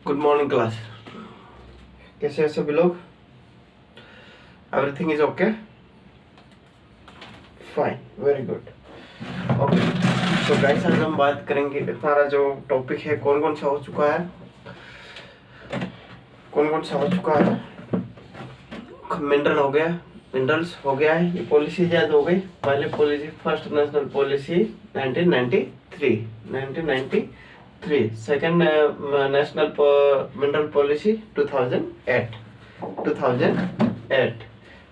Good morning class. कैसे हैं सभी लोग? Everything is okay? Fine, very good. Okay, तो गाइस आज हम बात करेंगे, हमारा जो टॉपिक है कौन कौन सा हो चुका है, मिनरल हो गया, मिनरल्स हो गया है, ये पॉलिसी याद हो गई। पहले policy, first national policy 1993, second national mineral policy 2008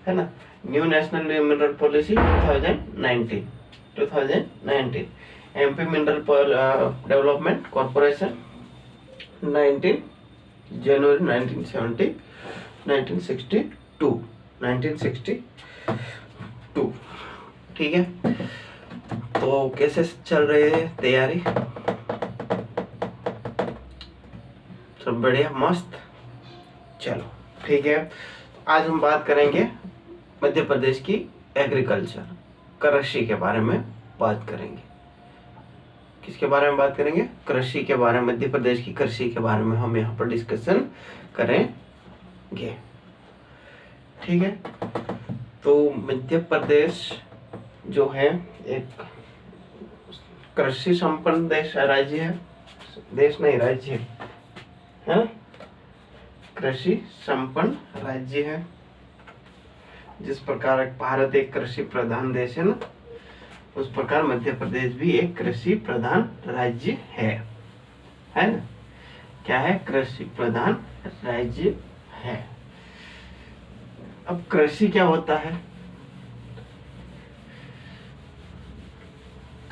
है ना। New national mineral policy 2019 MP mineral development corporation 19 जनवरी 1962। ठीक है, तो कैसे चल रही है तैयारी? सब बढ़िया, मस्त। चलो ठीक है, आज हम बात करेंगे मध्य प्रदेश की एग्रीकल्चर, कृषि के बारे में बात करेंगे। किसके बारे में बात करेंगे? कृषि के बारे में, मध्य प्रदेश की कृषि के बारे में हम यहाँ पर डिस्कशन करेंगे। ठीक है, तो मध्य प्रदेश जो है एक कृषि संपन्न देश है, राज्य है, देश नहीं राज्य है, कृषि संपन्न राज्य है। जिस प्रकार भारत एक कृषि प्रधान देश है ना, उस प्रकार मध्य प्रदेश भी एक कृषि प्रधान राज्य है ना। क्या है? कृषि प्रधान राज्य है। अब कृषि क्या होता है?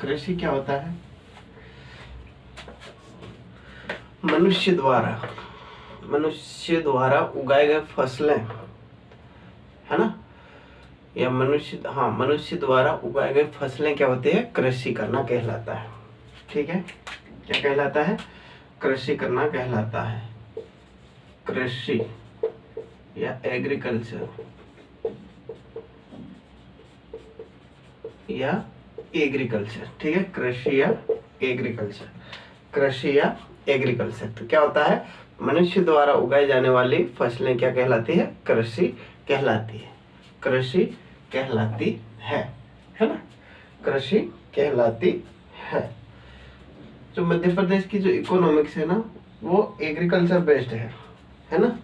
कृषि क्या होता है? मनुष्य द्वारा उगाए गए फसलें, है ना, या मनुष्य द्वारा उगाए गए फसलें क्या होती है? कृषि करना कहलाता है। ठीक है, क्या कहलाता है? कृषि करना कहलाता है। कृषि या एग्रीकल्चर या एग्रीकल्चर। ठीक है, कृषि या एग्रीकल्चर। तो क्या होता है? मनुष्य द्वारा उगाई जाने वाली फसलें क्या कहलाती है? कृषि कहलाती है। कृषि कहलाती है ना, कृषि कहलाती है। जो मध्य प्रदेश की जो इकोनॉमिक्स है ना, वो एग्रीकल्चर बेस्ड है ना।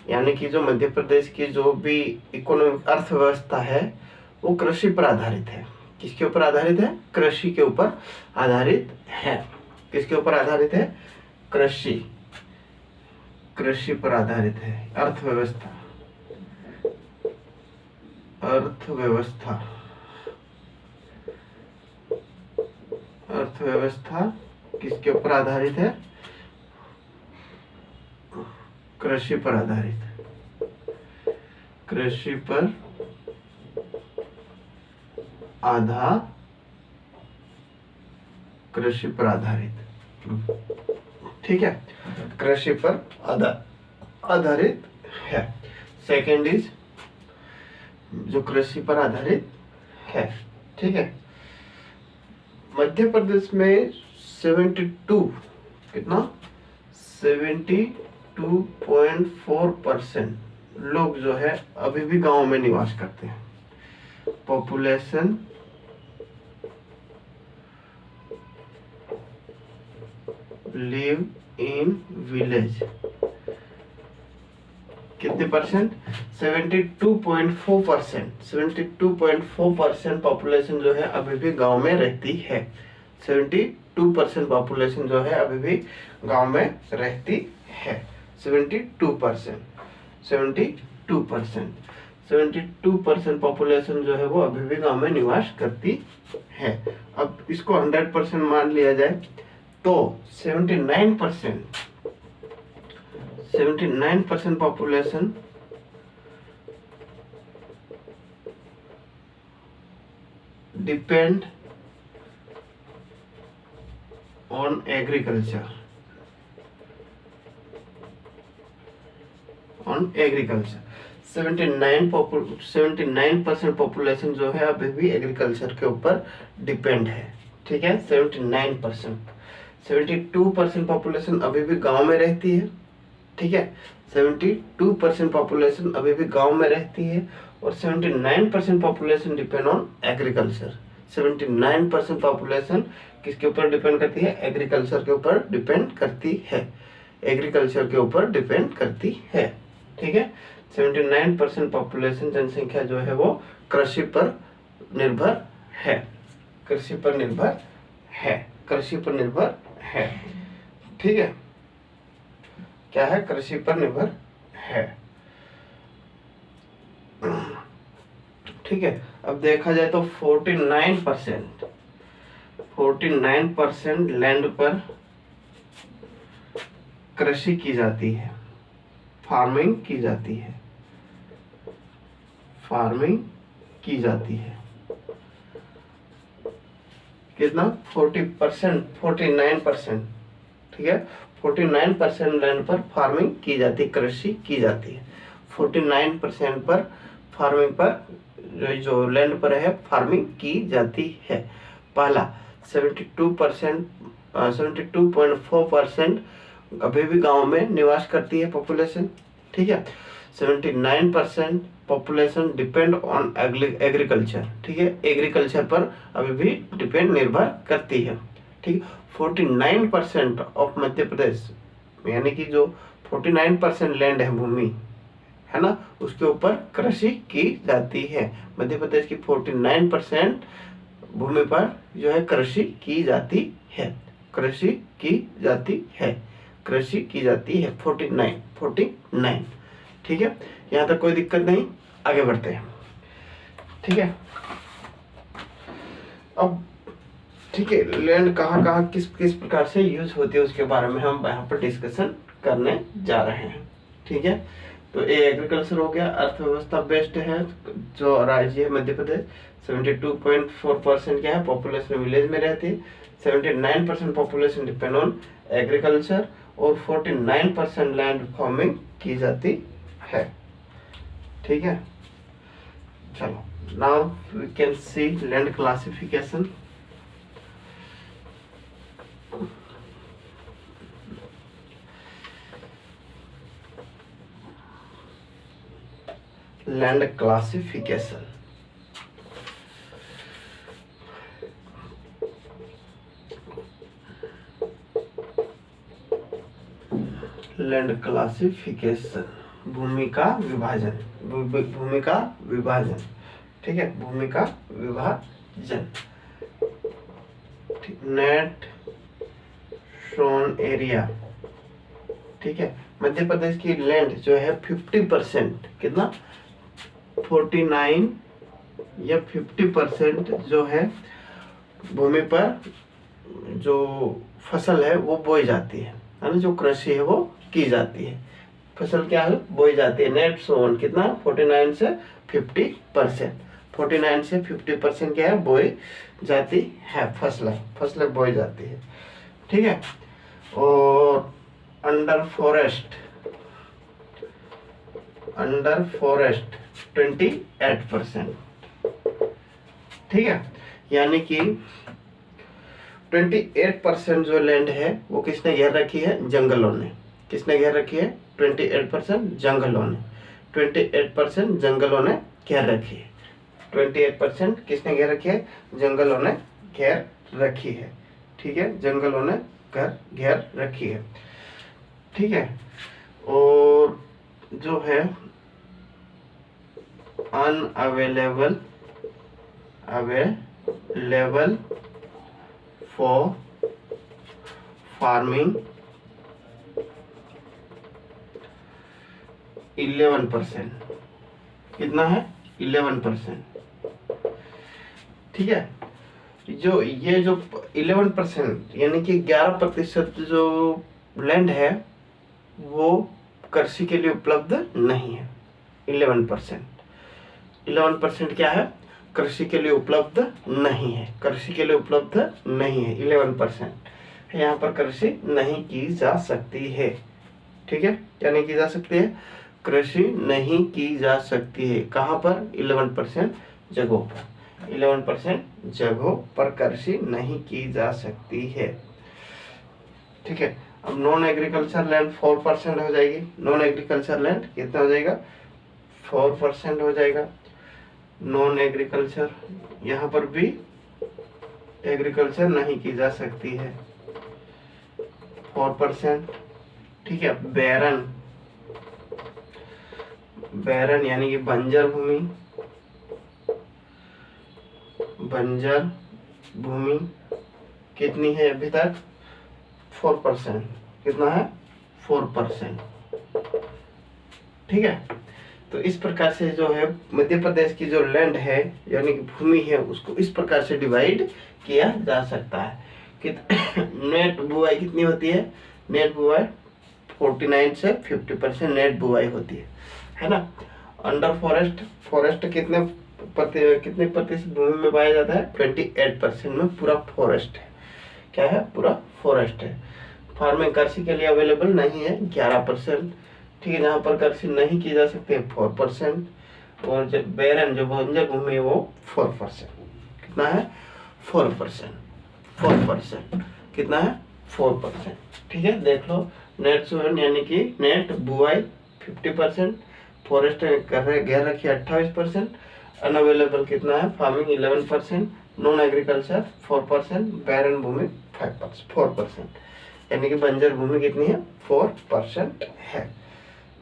यानी कि जो मध्य प्रदेश की जो भी इकोनॉमिक अर्थव्यवस्था है वो कृषि पर आधारित है। किसके ऊपर आधारित है? कृषि के ऊपर आधारित है। किसके ऊपर आधारित है? कृषि पर आधारित है। अर्थव्यवस्था किसके ऊपर आधारित है? कृषि पर आधारित। कृषि पर आधारित। ठीक है, कृषि पर आधारित है। सेकंड इज जो कृषि पर आधारित है। ठीक है, मध्य प्रदेश में 72.4% लोग जो है अभी भी गांव में निवास करते हैं। Population live in village. कितने परसेंट? 72.4% पॉपुलेशन जो है अभी भी गांव में रहती है। 72% पॉपुलेशन जो है अभी भी गांव में रहती है। 72% पॉपुलेशन जो है वो अभी भी गांव में निवास करती है। अब इसको 100% मान लिया जाए तो 79% population depend on agriculture. 79% population जो है अभी भी एग्रीकल्चर के ऊपर डिपेंड है। ठीक है, 79%। 72% पॉपुलेशन अभी भी गांव में रहती है ठीक है। 72% पॉपुलेशन अभी भी गांव में रहती है और 79% population depend on agriculture. 79% population किसके ऊपर डिपेंड करती है? एग्रीकल्चर के ऊपर डिपेंड करती है, एग्रीकल्चर के ऊपर डिपेंड करती है। ठीक है, 79% पॉपुलेशन जनसंख्या जो है वो कृषि पर निर्भर है, कृषि पर निर्भर है, कृषि पर निर्भर है। ठीक है, क्या है? कृषि पर निर्भर है। ठीक है, अब देखा जाए तो 49% लैंड पर कृषि की जाती है, फार्मिंग की जाती है, फार्मिंग की जाती है। कितना? 40%, 49%। ठीक है, 49% लैंड पर फार्मिंग की जाती है, कृषि की जाती है। 49% पर फार्मिंग पर जो लैंड पर है फार्मिंग की जाती है। पहला 72.4% अभी भी गांव में निवास करती है पॉपुलेशन। ठीक है, 79% पॉपुलेशन डिपेंड ऑन एग्रीकल्चर। ठीक है, एग्रीकल्चर पर अभी भी डिपेंड निर्भर करती है। ठीक, 49% ऑफ मध्य प्रदेश, यानी कि जो 49% लैंड है, भूमि है ना, उसके ऊपर कृषि की जाती है। मध्य प्रदेश की 49% भूमि पर जो है कृषि की जाती है, कृषि की जाती है, कृषि की जाती है। 49। ठीक है, यहाँ तक कोई दिक्कत नहीं, आगे बढ़ते हैं। ठीक है, अब ठीक है, लैंड कहाँ कहाँ किस किस प्रकार से यूज होती है उसके बारे में हम यहाँ पर डिस्कशन करने जा रहे हैं। ठीक है, तो ये एग्रीकल्चर हो गया, अर्थव्यवस्था बेस्ड है जो राज्य है मध्य प्रदेश। 72.4% क्या है? पॉपुलेशन विलेज में रहती है। 79% पॉपुलेशन डिपेंड ऑन एग्रीकल्चर और 49% लैंड फार्मिंग की जाती है। ठीक है, चलो now we can see land classification. Land classification, land classification, भूमि का विभाजन, भूमि का विभाजन। ठीक है, भूमि का विभाजन। Net sown area. ठीक है, मध्य प्रदेश की लैंड जो है 50%, कितना? 49 या 50% जो है भूमि पर जो फसल है वो बोई जाती है ना, जो कृषि है वो की जाती है। फसल क्या है? बोई जाती है। नेट सोन कितना? 49 से 50%। 49 से 50% क्या है? बोई जाती है, फसलें बोई जाती है। ठीक है, और अंडर फॉरेस्ट 28%। ठीक है, यानी कि 28% जो लैंड है वो किसने घेर रखी है? जंगलों ने। किसने घेर रखी है? 28% जंगलों ने। 28% जंगलों ने घेर रखी है। 28% किसने घेर रखी है? जंगलों ने घेर रखी है। ठीक है, जंगलों ने घेर रखी है। ठीक है, और जो है अवेलेबल फॉर फार्मिंग 11%। कितना है? 11%। ठीक है, जो ये जो 11% यानी कि 11% जो लैंड है वो कृषि के लिए उपलब्ध नहीं है। 11% क्या है? कृषि के लिए उपलब्ध नहीं है, कृषि के लिए उपलब्ध नहीं है। 11% यहाँ पर कृषि नहीं की जा सकती है। ठीक है, क्या नहीं की जा सकती है? कृषि नहीं की जा सकती है। कहाँ पर? 11% जगहों पर। 11% जगहों पर कृषि नहीं की जा सकती है। ठीक है, अब नॉन एग्रीकल्चर लैंड 4% हो जाएगी। नॉन एग्रीकल्चर लैंड कितना हो जाएगा? 4% हो जाएगा। नॉन एग्रीकल्चर, यहाँ पर भी एग्रीकल्चर नहीं की जा सकती है, 4%। ठीक है। बैरन, बैरन यानी कि बंजर भूमि, बंजर भूमि कितनी है अभी तक? 4%। कितना है? 4%। ठीक है। तो इस प्रकार से जो है मध्य प्रदेश की जो लैंड है यानी कि भूमि है उसको इस प्रकार से डिवाइड किया जा सकता है कि नेट बुआई कितनी होती है? नेट बुआई 49 से 50% नेट बुआई होती है ना। अंडर फॉरेस्ट, फॉरेस्ट कितने प्रतिशत भूमि में पाया जाता है? 28% में पूरा फॉरेस्ट है। क्या है? पूरा फॉरेस्ट है। फार्मिंग कृषि के लिए अवेलेबल नहीं है 11%। ठीक है। जहाँ पर कृषि नहीं की जा सकती है 4%। और जो बैरन, जो बंजर भूमि है वो 4%। कितना है? 4%। 4%। कितना है? 4%। ठीक है। देख लो, नेट सोन यानी कि नेट बुआई 50%, फॉरेस्ट घेर रखी 28%, अनअवेलेबल कितना है? फार्मिंग 11%, नॉन एग्रीकल्चर 4%, बैरन भूमि 4%, यानी कि बंजर भूमि कितनी है? 4% है।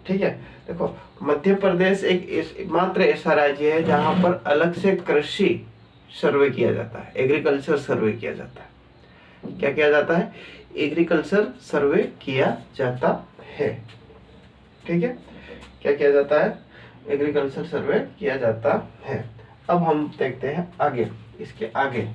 ठीक है। देखो, मध्य प्रदेश एक मात्र ऐसा राज्य है जहां पर अलग से कृषि सर्वे किया जाता है, एग्रीकल्चर सर्वे किया जाता है। क्या किया जाता है? एग्रीकल्चर सर्वे किया जाता है। ठीक है। क्या किया जाता है? एग्रीकल्चर सर्वे किया जाता है। अब हम देखते हैं आगे, इसके आगे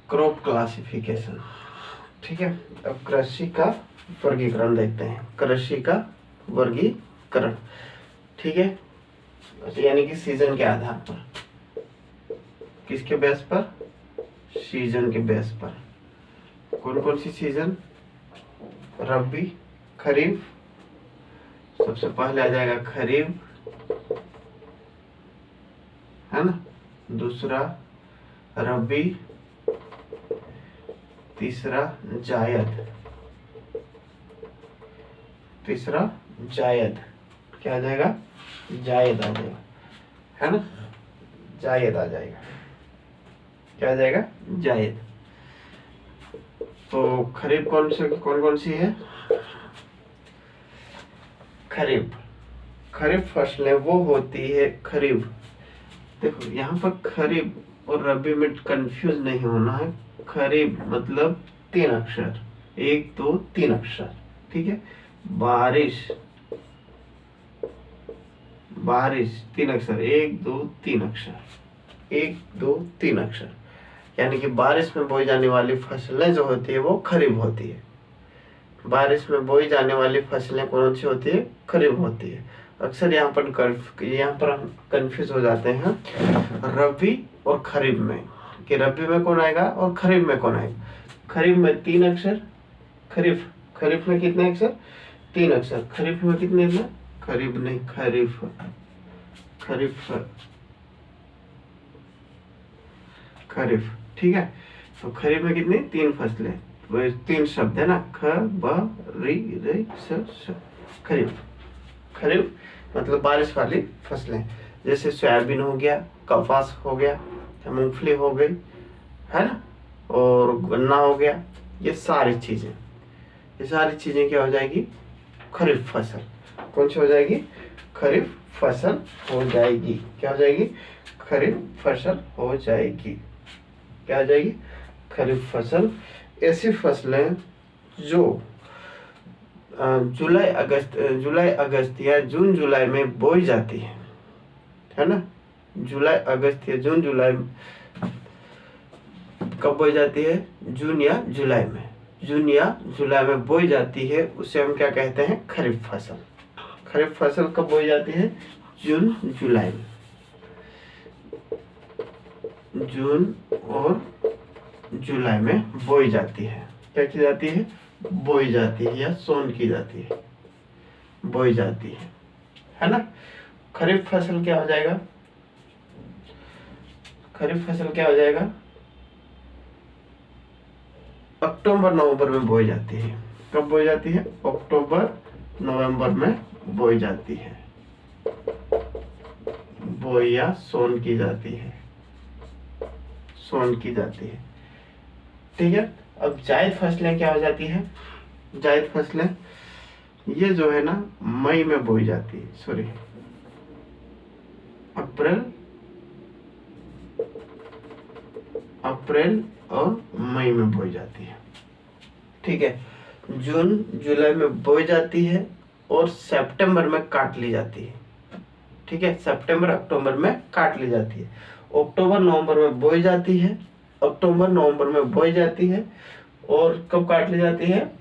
क्रॉप क्लासिफिकेशन। ठीक है। अब कृषि का वर्गीकरण देखते हैं। कृषि का वर्गीकरण, ठीक है, यानी कि सीजन के आधार पर। किसके बेस पर? सीजन के बेस पर। कौन कौन सी सीजन? रबी, खरीफ। सबसे पहले आ जाएगा खरीफ, है ना। दूसरा रबी, तीसरा जायद, तीसरा जायद। क्या आ जाएगा? जायद आ जाएगा, है ना। जायद आ जाएगा। क्या आ जाएगा? जायद। तो खरीफ कौन कौन सी है? खरीफ, खरीफ फसलें वो होती है खरीफ। देखो, यहाँ पर खरीफ और रबी में कंफ्यूज नहीं होना है। खरीफ मतलब 3 अक्षर, 1 2 3 अक्षर। ठीक है। बारिश, बारिश 3 अक्षर, 1 2 3 अक्षर, 1 2 3 अक्षर। यानी कि बारिश में बोई जाने वाली फसलें जो होती है वो खरीफ होती है। बारिश में बोई जाने वाली फसलें कौन सी होती है? खरीफ होती है। अक्सर यहाँ पर हम कंफ्यूज हो जाते हैं रबी और खरीफ में, कि रबी में कौन आएगा और खरीफ में कौन आएगा। खरीफ में 3 अक्षर, खरीफ में कितने अक्षर? 3 अक्षर। खरीफ में कितने अक्षर? खरीफ नहीं, खरीफ, खरीफ। ठीक है। तो खरीफ में कितनी? 3 फसलें, 3 शब्द है ना, ख ब री रे स। खरीफ, खरीफ मतलब बारिश वाली फसलें, जैसे सोयाबीन हो गया, कपास हो गया, मूंगफली हो गई, है ना, और गन्ना हो गया। ये सारी चीजें क्या हो जाएगी? खरीफ फसल। कौन सी हो जाएगी? खरीफ फसल हो जाएगी। क्या हो जाएगी? खरीफ फसल हो जाएगी। क्या हो जाएगी? खरीफ फसल। ऐसी फसलें जो जुलाई अगस्त या जून जुलाई में बोई जाती है ना। जुलाई अगस्त या जून जुलाई कब बोई जाती है? जून या जुलाई में, जून या जुलाई में बोई जाती है, उसे हम क्या कहते हैं? खरीफ फसल। खरीफ फसल कब बोई जाती है? जून जुलाई में। जून और जुलाई में बोई जाती है। क्या की जाती है? बोई जाती है या सोन की जाती है, बोई जाती है ना। खरीफ फसल क्या हो जाएगा? खरीफ फसल क्या हो जाएगा? अक्टूबर नवंबर में बोई जाती है। कब बोई जाती है? अक्टूबर नवंबर में बोई जाती है, बोई या सोन की जाती है, सोन की जाती है। ठीक है। अब जायद फसलें क्या हो जाती है? जायद फसलें ये जो है ना मई में बोई जाती है, सॉरी अप्रैल और मई में बोई जाती है। ठीक है। जून जुलाई में बोई जाती है और सितंबर में काट ली जाती है। ठीक है। सितंबर अक्टूबर में काट ली जाती है। अक्टूबर नवंबर में बोई जाती है, अक्टूबर नवंबर में बोई जाती है। और कब काट ली जाती है?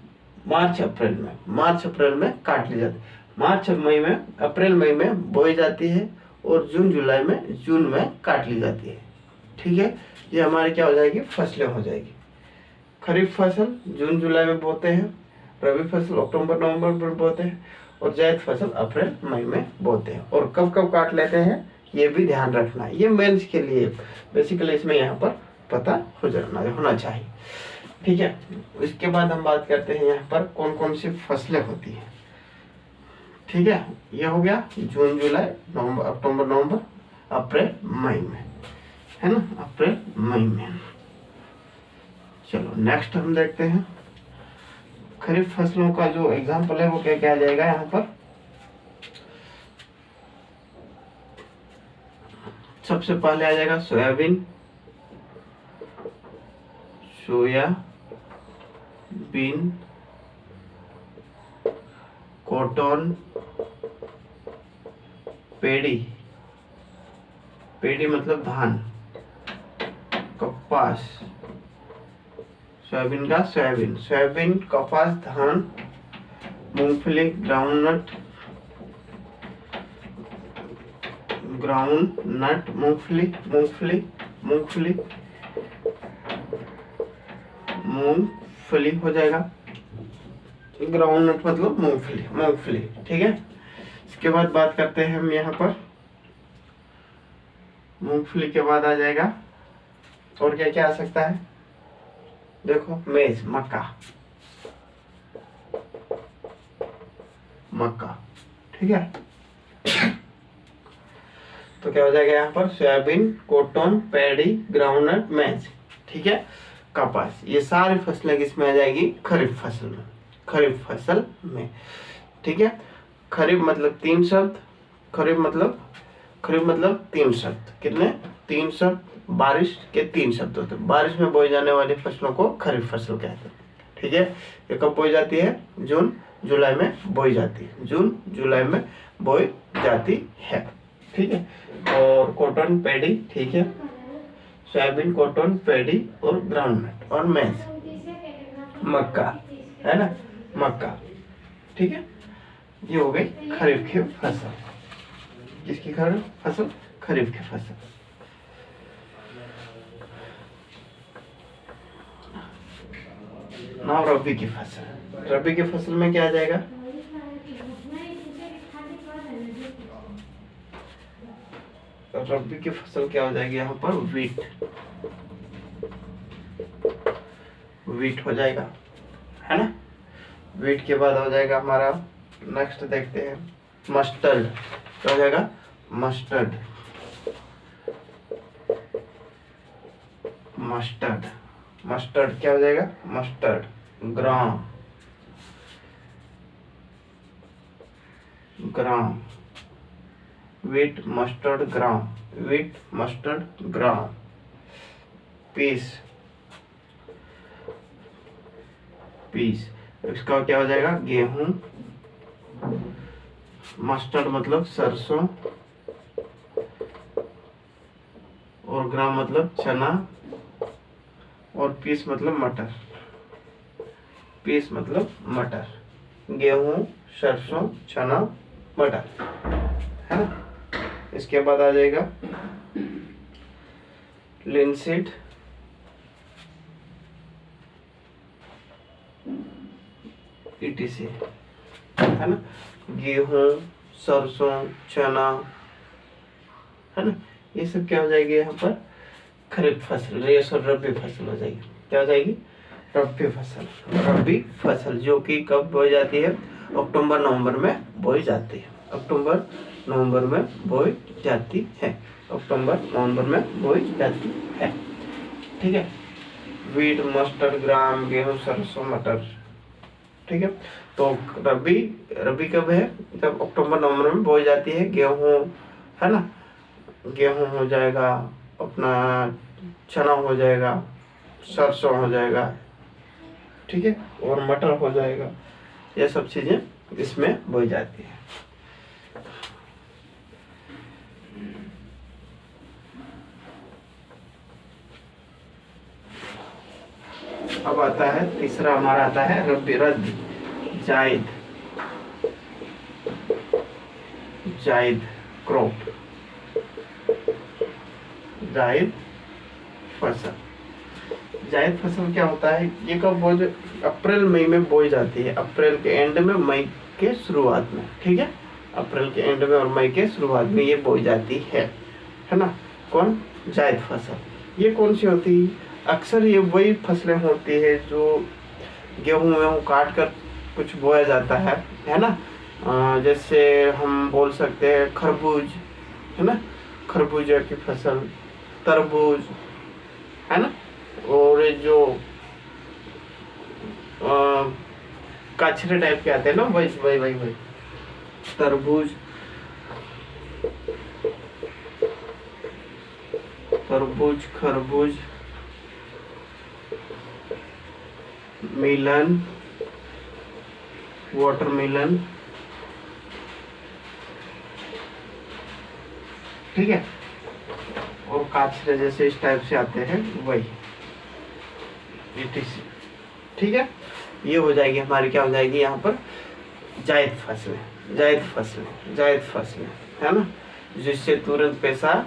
मार्च अप्रैल में, मार्च अप्रैल में काट ली जाती है। मार्च मई में, अप्रैल मई में बोई जाती है और जून जुलाई में, जून में काट ली जाती है। ठीक है। ये हमारी क्या हो जाएगी? फसलें हो जाएगी। खरीफ फसल जून जुलाई में बोते हैं, रबी फसल अक्टूबर नवंबर में बोते हैं और जायद फसल अप्रैल मई में बोते हैं। और कब कब काट लेते हैं ये भी ध्यान रखना है। ये मेंस के लिए बेसिकली इसमें यहाँ पर पता होना चाहिए। ठीक है। इसके बाद हम बात करते हैं यहाँ पर कौन कौन सी फसलें होती हैं। ठीक है। ये हो गया जून जुलाई नवंबर अक्टूबर नवंबर अप्रैल मई में, है ना, अप्रैल मई में। चलो नेक्स्ट हम देखते हैं खरीफ फसलों का जो एग्जाम्पल है वो क्या क्या आ जाएगा यहाँ पर। सबसे पहले आ जाएगा सोयाबीन, सोयाबीन, कॉटन, पेड़ी, पेड़ी मतलब धान, कपास, सोयाबीन का सोयाबीन, सोयाबीन, कपास, धान, मूंगफली, ग्राउंडनट, ग्राउंडनट, मूंगफली, मूंगफली, मूंगफली, मूंगफली हो जाएगा। ग्राउंडनट मतलब मूंगफली, मूंगफली। ठीक है। इसके बाद बात करते हैं हम यहाँ पर मूंगफली के बाद आ जाएगा और क्या क्या आ सकता है? देखो मेज, मक्का, मक्का। ठीक है। तो क्या हो जाएगा यहाँ पर? सोयाबीन, कॉटन, पैडी, ग्राउंडनट, मेज। ठीक है। कपास, ये सारी फसलें किसमें आ जाएगी? खरीफ फसल में, खरीफ फसल में। ठीक है। खरीफ मतलब 3 शब्द, खरीफ मतलब तीन शब्द। कितने? 3 शब्द। बारिश के 3 शब्द होते हैं। बारिश में बोई जाने वाली फसलों को खरीफ फसल कहते हैं। ठीक है। ये कब बोई जाती है? जून जुलाई में बोई जाती है, जून जुलाई में बोई जाती है। ठीक है। और कॉटन, पैडी, ठीक है, सोयाबीन, कॉटन, पैडी और ग्राउंडनट और मेज, मक्का, है ना, मक्का। ठीक है। ये हो गई खरीफ की फसल। किसकी खरीफ फसल? खरीफ की फसल। नाउ रबी की फसल। रबी की फसल में क्या आ जाएगा? रबी की फसल क्या हो जाएगी यहाँ पर? वीट, वीट हो जाएगा, है ना। वीट के बाद हो जाएगा हमारा, नेक्स्ट देखते हैं मस्टर्ड। क्या हो जाएगा? मस्टर्ड, मस्टर्ड, मस्टर्ड क्या हो जाएगा? मस्टर्ड, ग्राम, ग्राम, वीट, मस्टर्ड, ग्राम, वीट, मस्टर्ड, ग्राम। पीस, पीस, इसका क्या हो जाएगा? गेहूं, मस्टर्ड मतलब सरसों और ग्राम मतलब चना और पीस मतलब मटर, पीस मतलब मटर। गेहूं, सरसों, चना, मटर, है ना। इसके बाद आ जाएगा लिनसीड, etc है ना। गेहूं, सरसों, चना है ना, ये सब क्या हो जाएगी यहाँ पर खरीफ फसल, रेस और रबी फसल हो जाएगी। क्या हो जाएगी रबी फसल। रबी फसल जो कि कब बोई जाती है, अक्टूबर नवंबर में बोई जाती है। अक्टूबर नवंबर में बोई जाती है। अक्टूबर नवंबर में बोई जाती है। ठीक है। वीट, मस्टर्ड, ग्राम, गेहूं, सरसों, मटर। ठीक है। तो रबी कब है, जब अक्टूबर नवंबर में बोई जाती है। गेहूं है ना, गेहूं हो जाएगा, अपना चना हो जाएगा, सरसों हो जाएगा, ठीक है, और मटर हो जाएगा। ये सब चीजें इसमें बोई जाती है। अब आता है तीसरा, हमारा आता है रद्द, जायद क्रॉप, जायद फसल। जायद फसल क्या होता है, ये कब बोई, अप्रैल मई में बोई जाती है। अप्रैल के एंड में, मई के शुरुआत में। ठीक है, अप्रैल के एंड में और मई के शुरुआत में ये बोई जाती है ना। कौन, जायद फसल। ये कौन सी होती है, अक्सर ये वही फसलें होती है जो गेहूं काट कर कुछ बोया जाता है ना। जैसे हम बोल सकते हैं खरबूज है ना, खरबूजा की फसल, तरबूज है ना, और जो कचरे टाइप के आते हैं ना, वही तरबूज, खरबूज, मिलन, वाटरमेलन। ठीक है, और काचरे जैसे इस टाइप से आते हैं वही, etc। ठीक है, ये हो जाएगी हमारी, क्या हो जाएगी यहाँ पर जायद फसलें है ना, जिससे तुरंत पैसा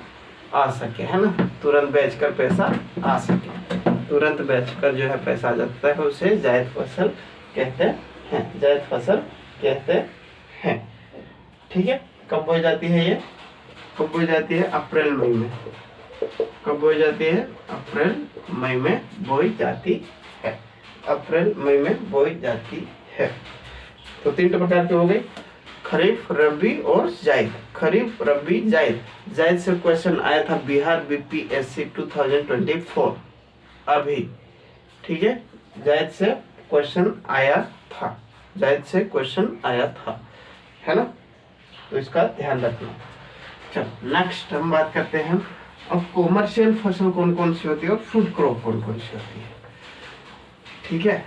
आ सके है ना, तुरंत बेचकर पैसा आ सके, तुरंत बेचकर जो है पैसा आ जाता है, उसे जायद फसल कहते हैं, जायद फसल कहते हैं। ठीक है, कब बोई जाती है ये, कब बोई जाती है, अप्रैल मई में। कब बोई जाती है, अप्रैल मई में बोई जाती है, अप्रैल मई में बोई जाती है। तो 3 प्रकार के हो गए, खरीफ, रबी और जायद। खरीफ, रबी, जायद। जायद से क्वेश्चन आया था बिहार बीपीएससी 2024 अभी। ठीक है, जायद से क्वेश्चन आया था, जायद से क्वेश्चन आया था है ना, तो इसका ध्यान रखना। चलो नेक्स्ट हम बात करते हैं अब कॉमर्शियल फसल कौन कौन सी होती है और फूड क्रॉप कौन कौन सी होती है। ठीक है,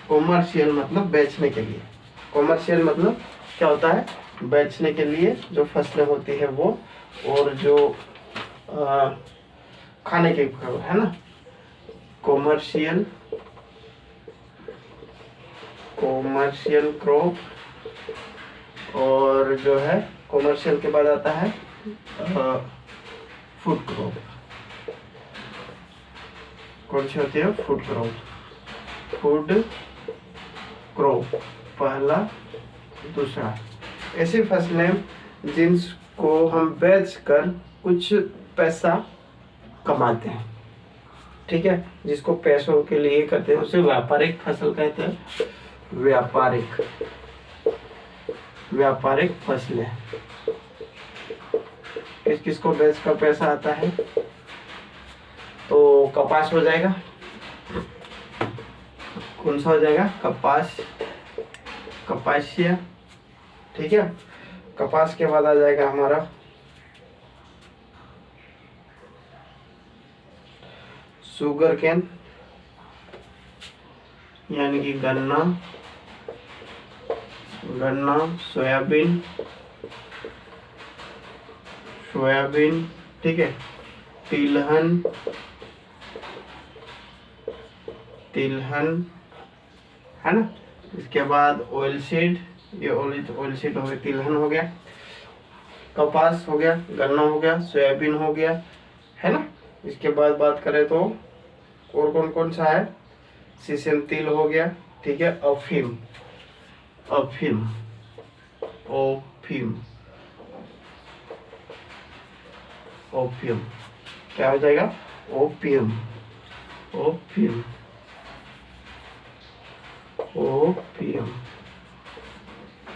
कॉमर्शियल मतलब बेचने के लिए, कॉमर्शियल मतलब क्या होता है, बेचने के लिए जो फसलें होती है वो, और जो खाने के है ना, कॉमर्शियल क्रॉप, और जो है कॉमर्शियल के बाद आता है फूड क्रॉप। कौन सी होती है, फूड क्रॉप पहला, दूसरा। ऐसी फसलें जिनको हम बेचकर कुछ पैसा कमाते हैं। ठीक है, जिसको पैसों के लिए करते हैं उसे व्यापारिक फसल कहते हैं, व्यापारिक फसलें। किसको बेचकर पैसा आता है, तो कपास हो जाएगा, कौन सा हो जाएगा, कपासिया। ठीक है, कपास के बाद आ जाएगा हमारा शुगर केन, यानी कि गन्ना, सोयाबीन, ठीक है, तिलहन है ना। इसके बाद ऑयल सीड, ये ऑयल सीड हो गया, तिलहन हो गया, कपास हो गया, गन्ना हो गया, सोयाबीन हो गया है ना। इसके बाद बात करें तो और कौन कौन सा है, सीसम तिल हो गया ठीक है, अफीम, अफीम, ओफीम, ओपियम, क्या हो जाएगा, ओपियम, ओपियम, ओपियम,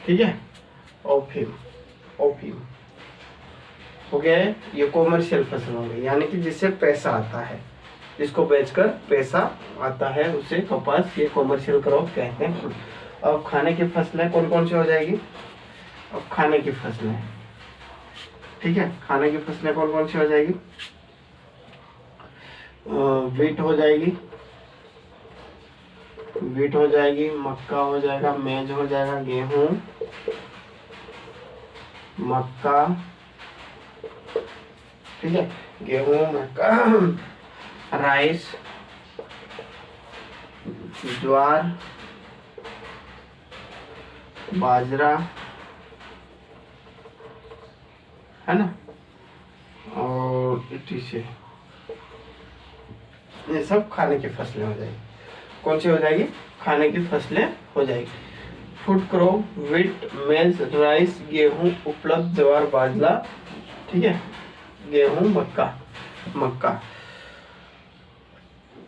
ठीक है, ओपियम, ओपियम हो गया है। ये कॉमर्शियल फसल हो गई, यानी कि जिससे पैसा आता है, जिसको बेचकर पैसा आता है उसे कपास, ये कॉमर्शियल क्रॉप कहते हैं। अब खाने की फसलें कौन कौन सी हो जाएगी, अब खाने की फसलें, ठीक है, खाने की फसलें कौन कौन सी हो जाएगी, वीट हो जाएगी, वीट हो जाएगी, मक्का हो जाएगा, मेज हो जाएगा, गेहूं, मक्का, ठीक है, गेहूं, मक्का, राइस, ज्वार, बाजरा, है ना, और से ये सब खाने की फसलें हो जाएगी। कौन सी हो जाएगी, खाने की फसलें हो जाएगी। फूड क्रॉप, वीट, मेज, राइस, गेहूं, उपलब्ध, ज्वार, बाजरा, ठीक है, गेहूं, मक्का, मक्का,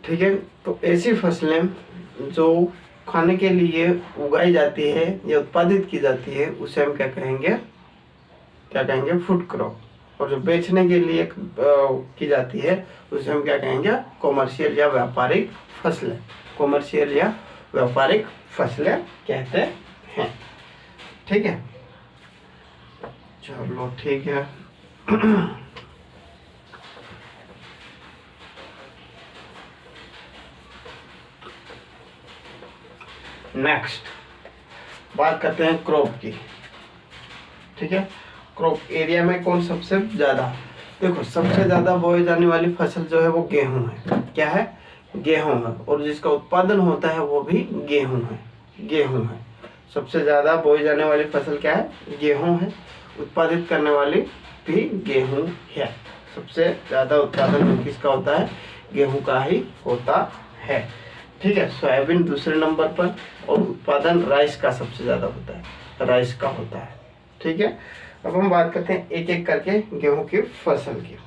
ठीक है। तो ऐसी फसलें जो खाने के लिए उगाई जाती है या उत्पादित की जाती है उसे हम क्या कहेंगे, क्या कहेंगे, फूड क्रॉप। और जो बेचने के लिए की जाती है उसे हम क्या कहेंगे, कॉमर्शियल या व्यापारिक फसलें, कॉमर्शियल या व्यापारिक फसलें कहते हैं, ठीक है। चलो ठीक है। नेक्स्ट बात करते हैं क्रॉप की, ठीक है। क्रॉप एरिया में कौन सबसे ज्यादा, देखो सबसे ज्यादा बोई जाने वाली फसल जो है वो गेहूं है, क्या है, गेहूं है, और जिसका उत्पादन होता है वो भी गेहूं है, गेहूं है। सबसे ज्यादा बोई जाने वाली फसल क्या है, गेहूं है, उत्पादित करने वाली भी गेहूं है। सबसे ज्यादा उत्पादन किसका होता है, गेहूं का ही होता है, ठीक है। सोयाबीन दूसरे नंबर पर, और उत्पादन राइस का सबसे ज्यादा होता है, राइस का होता है, ठीक है। अब हम बात करते हैं एक एक करके गेहूं की फसल की,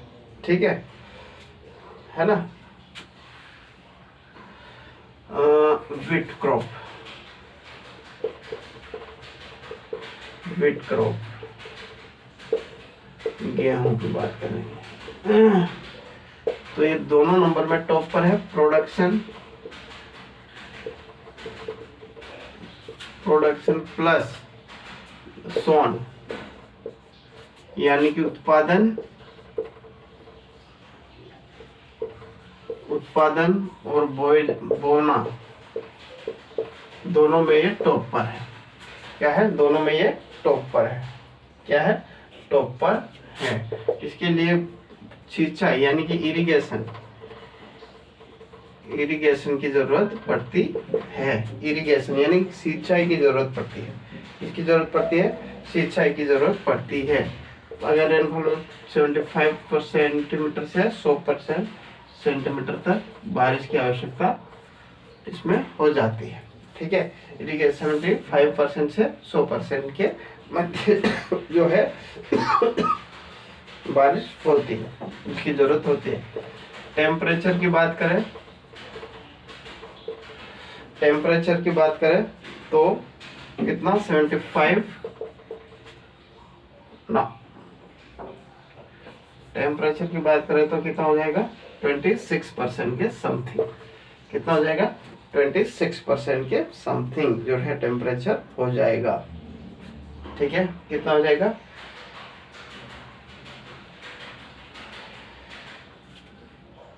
ठीक है ना। वीट क्रॉप, वीट क्रॉप, गेहूं की बात करेंगे तो ये दोनों नंबर में टॉप पर है। प्रोडक्शन, प्रोडक्शन प्लस सोन, यानी कि उत्पादन, उत्पादन और बोना, दोनों में ये टॉप पर है, क्या है, दोनों में ये टॉप पर है, क्या है, टॉप पर है। इसके लिए सिंचाई यानी कि इरिगेशन, इरिगेशन की जरूरत पड़ती है, इरिगेशन यानी सिंचाई की जरूरत पड़ती है, इसकी जरूरत पड़ती है, सिंचाई की जरूरत पड़ती है। अगर रेनफॉल 75 सेंटीमीटर से 100% सेंटीमीटर तक बारिश की आवश्यकता इसमें हो जाती है, ठीक है। इरिगेशन 75% से 100% के मध्य जो है बारिश होती है, इसकी जरूरत होती है। टेम्परेचर की बात करें, टेम्परेचर की बात करें तो कितना, 75 ना, टेम्परेचर की बात करें तो कितना हो जाएगा, 26% के समथिंग, कितना हो जाएगा, 26% के समथिंग जो है टेम्परेचर हो जाएगा, ठीक है। कितना हो जाएगा,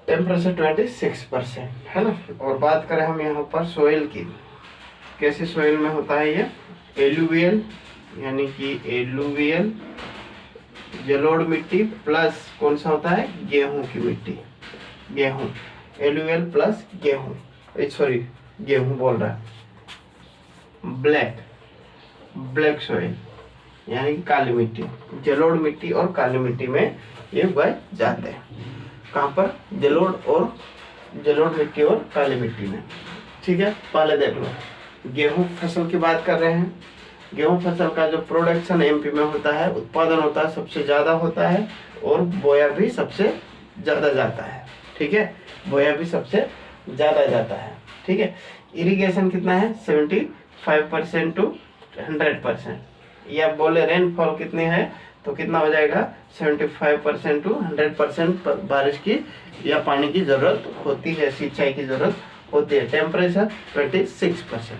टेम्परेचर 26%, है ना। और बात करें हम यहाँ पर सोइल की, कैसी सोइल में होता है ये, एलुवियल, यानी कि एलुवियल जलोढ़ मिट्टी प्लस कौन सा होता है, गेहूं की मिट्टी, गेहूं, एलुवियल प्लस गेहूं, सॉरी गेहूं बोल रहा है, ब्लैक, ब्लैक सोइल यानी कि काली मिट्टी, जलोढ़ मिट्टी और काली मिट्टी में ये उगाए जाते हैं। कहाँ पर, जलोढ़ मिट्टी और काली मिट्टी में, ठीक है। पहले देख लो, गेहूं फसल की बात कर रहे हैं। गेहूं फसल का जो प्रोडक्शन एमपी में होता है, उत्पादन होता है, सबसे ज़्यादा होता है और बोया भी सबसे ज़्यादा जाता है। ठीक है, बोया भी सबसे ज़्यादा जाता है। ठीक है, इरिगेशन कितना है 75% टू 100%, या बोले रेनफॉल कितनी है तो कितना हो जाएगा 75% टू 100% बारिश की या पानी की ज़रूरत होती है, सिंचाई की ज़रूरत होती है। टेम्परेचर 26%,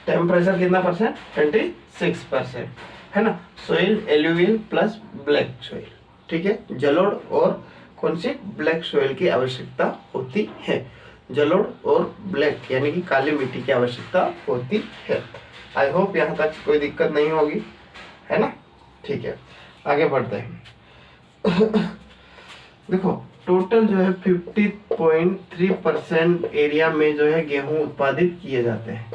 टेम्परेचर कितना परसेंट 26% है ना। Soil alluvial plus black soil. ठीक है, जलोढ़ और कौन सी ब्लैक सोइल की आवश्यकता होती है, जलोढ़ और ब्लैक यानी कि काली मिट्टी की आवश्यकता होती है। आई होप यहाँ तक कोई दिक्कत नहीं होगी, है ना। ठीक है, आगे बढ़ते हैं। देखो टोटल जो है 50.3% एरिया में जो है गेहूं उत्पादित किए जाते हैं,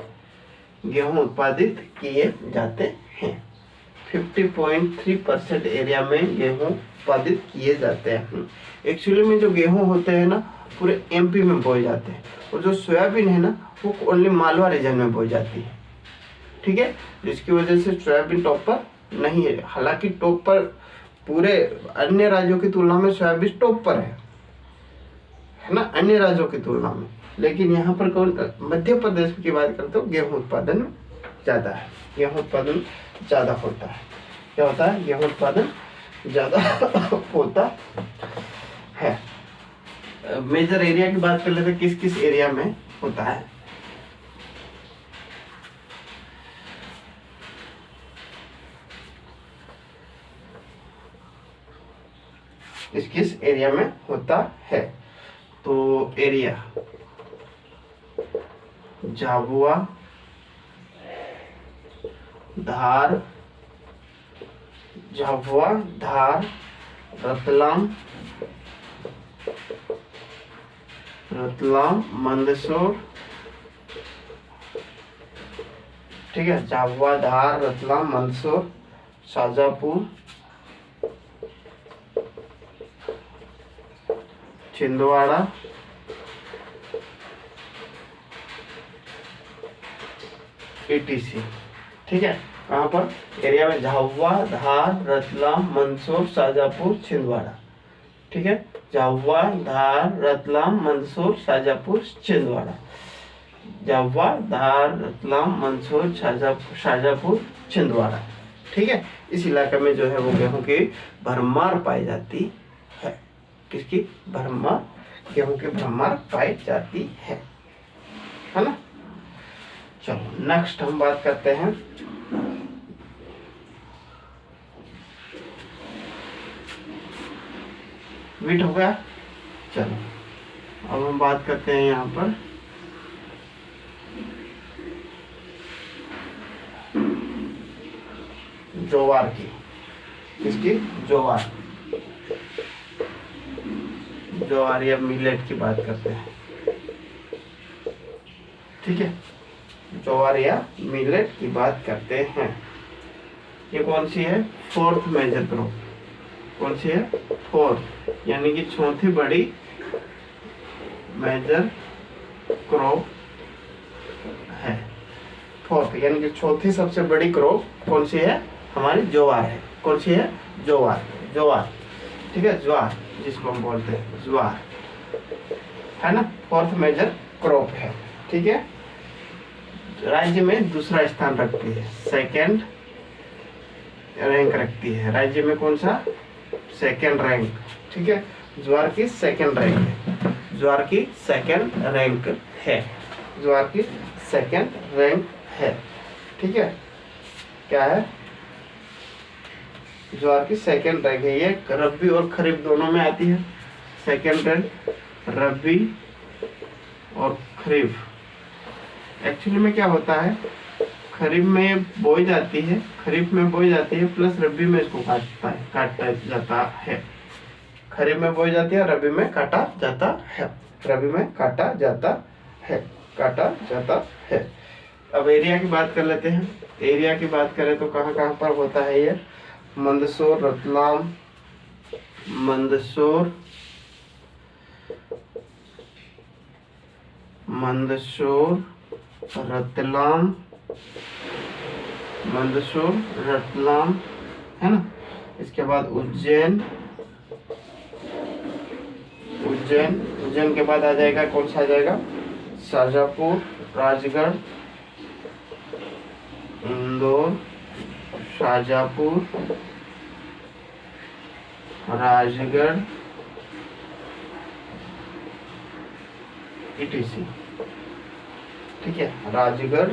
गेहूं उत्पादित किए जाते हैं। 50.3% एरिया में गेहूं उत्पादित किए जाते हैं। एक्चुअली में जो गेहूं होते हैं ना पूरे एमपी में बोए जाते हैं, और जो सोयाबीन है ना वो ओनली मालवा रीजन में बोई जाती है। ठीक है, जिसकी वजह से सोयाबीन टॉप पर नहीं है। हालांकि टॉप पर पूरे अन्य राज्यों की तुलना में सोयाबीन टॉप पर है ना, अन्य राज्यों की तुलना में। लेकिन यहाँ पर कौन मध्य प्रदेश की बात करते हो, गेहूं उत्पादन ज़्यादा है, गेहूं उत्पादन ज़्यादा होता है। क्या होता है, गेहूं उत्पादन ज़्यादा होता है। मेजर एरिया की बात कर लेते हैं, किस किस एरिया में होता है। किस किस एरिया में होता है, तो एरिया झाबुआ, धार, झाबुआ, धार, रतलाम, मंदसौर। ठीक है, झाबुआ, धार, रतलाम, मंदसौर, शाजापुर, छिंदवाड़ा, ETC। ठीक है, कहाँ पर एरिया में झाबुआ, धार, रतलाम, मंदसौर, शाजापुर, छिंदवाड़ा। ठीक है, झाबुआ, धार, रतलाम, मंदसौर, शाजापुर, छिंदवाड़ा। झाबुआ, धार, रतलाम, मंदसौर, शाजापुर, छिंदवाड़ा। ठीक है, इस इलाके में जो है वो गेहूं की भरमार पाई जाती है। किसकी भरमार, गेहूं की भरमार पाई जाती है ना। चलो नेक्स्ट हम बात करते हैं वीट हो गया। चलो अब हम बात करते हैं यहाँ पर ज्वार की। किसकी, ज्वार, ज्वार या मिलेट की बात करते हैं। ठीक है, ज्वार या मिलेट की बात करते हैं। ये कौन सी है, फोर्थ मेजर क्रॉप। कौन सी है, फोर्थ यानी कि चौथी बड़ी मेजर क्रॉप है। फोर्थ यानी कि चौथी सबसे बड़ी क्रॉप कौन सी है, हमारी ज्वार है। कौन सी है, ज्वार, ज्वार। ठीक है, ज्वार जिसको हम बोलते हैं ज्वार, है ना, फोर्थ मेजर क्रॉप है। ठीक है, राज्य में दूसरा स्थान रखती है, सेकंड रैंक रखती है राज्य में। कौन सा, सेकंड रैंक। ठीक है, ज्वार की सेकंड रैंक है, ज्वार की सेकंड रैंक है, ज्वार की सेकंड रैंक है। ठीक है, क्या है, ज्वार की सेकंड रैंक है। ये रबी और खरीफ दोनों में आती है, सेकंड रैंक, रबी और खरीफ। एक्चुअली में क्या होता है, खरीफ में बोई जाती है, खरीफ में बोई जाती है प्लस रबी में इसको काटा जाता है। खरीफ में बोई जाती है, रबी में काटा जाता है, रबी में काटा जाता है, काटा जाता है। अब एरिया की बात कर लेते हैं। एरिया की बात करें तो कहाँ कहाँ पर होता है ये, मंदसौर, रतलाम, मंदसौर, रतलाम, मंदसौर, रतलाम, है ना। इसके बाद उज्जैन, उज्जैन के बाद आ जाएगा, कौन सा आ जाएगा, शाजापुर, राजगढ़, इंदौर, शाजापुर, राजगढ़, ईटीसी। ठीक है, राजगढ़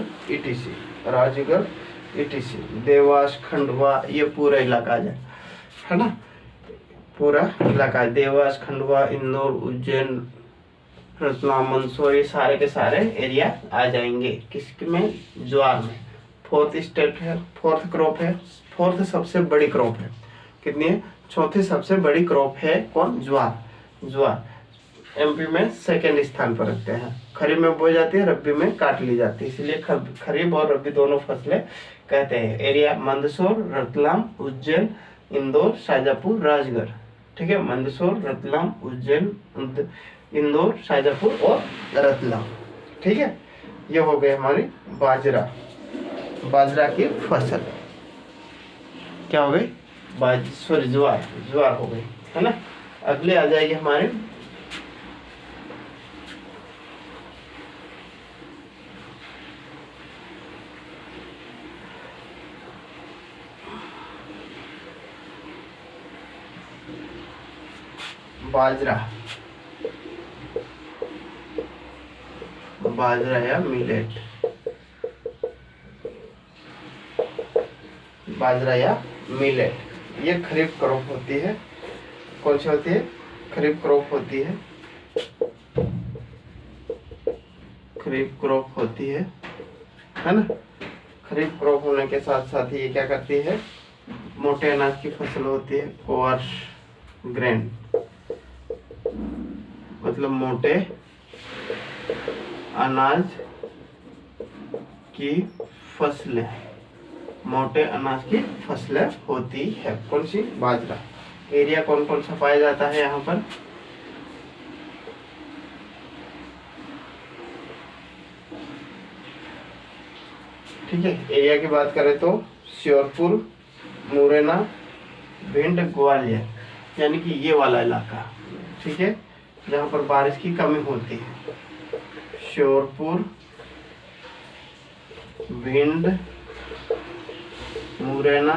ईटीसी, देवास, खंडवा, ये पूरा इलाका आ जाए, है ना, पूरा इलाका, देवास, खंडवा, इंदौर, उज्जैन, रतलाम, मंदसौर, ये सारे के सारे एरिया आ जाएंगे किसमें, ज्वार में। फोर्थ स्टेट है, फोर्थ क्रॉप है, फोर्थ सबसे बड़ी क्रॉप है, कितनी है, चौथी सबसे बड़ी क्रॉप है कौन, ज्वार। एमपी में सेकेंड स्थान पर रखते हैं। खरीफ में बोई जाती है, रबी में काट ली जाती है, इसलिए खरीफ और रबी दोनों फसलें कहते हैं। एरिया मंदसौर, रतलाम, उज्जैन, इंदौर, शाजापुर, राजगढ़। ठीक है, मंदसौर, रतलाम, उज्जैन, इंदौर, शाजापुर और रतलाम। ठीक है, ये हो गए हमारी बाजरा की फसल। क्या हो गई, ज्वार हो गई, है ना। अगले आ जाएगी हमारे बाजरा या मिलेट, ये खरीफ क्रॉप होती है। कौन सी होती है, खरीफ क्रॉप होती है, है ना। खरीफ क्रॉप होने के साथ साथ ये क्या करती है, मोटे अनाज की फसल होती है, कोअर्स ग्रेन, मतलब मोटे अनाज की फसलें होती है। कौन सी, बाजरा। एरिया कौन कौन सा पाया जाता है यहाँ पर, ठीक है। एरिया की बात करें तो श्योरपुर, मुरैना, भिंड, ग्वालियर, यानी कि ये वाला इलाका, ठीक है, जहाँ पर बारिश की कमी होती है। श्योरपुर, भिंड, मुरैना,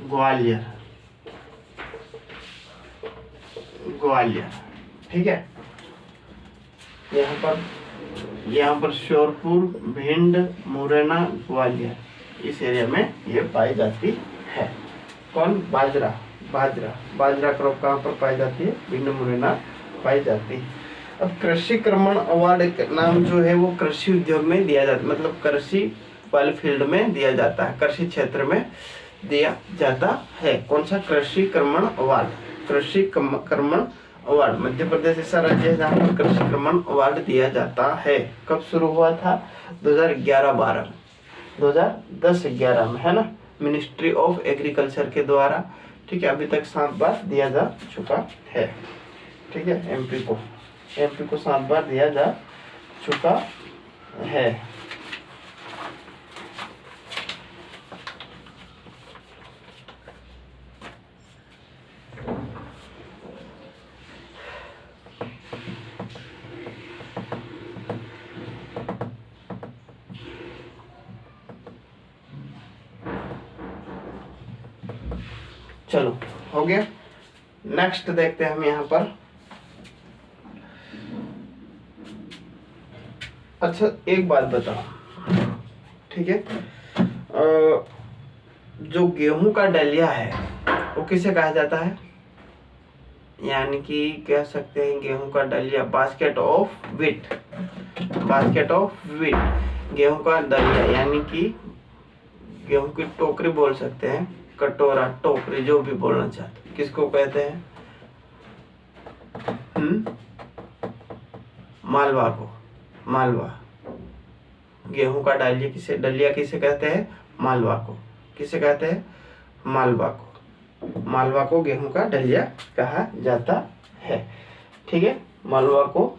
ग्वालियर, ठीक है। यहाँ पर श्योरपुर, भिंड, मुरैना, ग्वालियर, इस एरिया में ये पाई जाती है। कौन, बाजरा क्रॉप कहाँ पर पाई जाती है, भिंड, मुरैना पाई जाती है। अब कृषि कर्मण अवार्ड का नाम जो है वो कृषि उद्योग में दिया जाता है, मतलब कृषि वाले फील्ड में दिया जाता है, कृषि क्षेत्र में दिया जाता है। कौन सा, कृषि कर्मण अवार्ड। मध्य प्रदेश ऐसा राज्य है जहाँ पर कृषि कर्मण अवार्ड दिया जाता है। कब शुरू हुआ था, 2010-11 में, है ना, मिनिस्ट्री ऑफ एग्रीकल्चर के द्वारा। ठीक है, अभी तक 7 बार दिया जा चुका है। ठीक है, एमपी को 7 बार दिया जा चुका है। चलो, हो गया। नेक्स्ट देखते हैं हम यहाँ पर। अच्छा, एक बात बताओ, ठीक है, जो गेहूं का डलिया है वो किसे कहा जाता है, यानी कि कह सकते हैं गेहूं का डलिया, बास्केट ऑफ व्हीट, गेहूं का डलिया, यानी कि गेहूं की टोकरी बोल सकते हैं, कटोरा, टोकरी, जो भी बोलना चाहते, किसको कहते हैं, मालवा। गेहूं का डलिया किसे कहते हैं, मालवा को। किसे कहते हैं, मालवा को गेहूं का डलिया कहा जाता है। ठीक है, मालवा को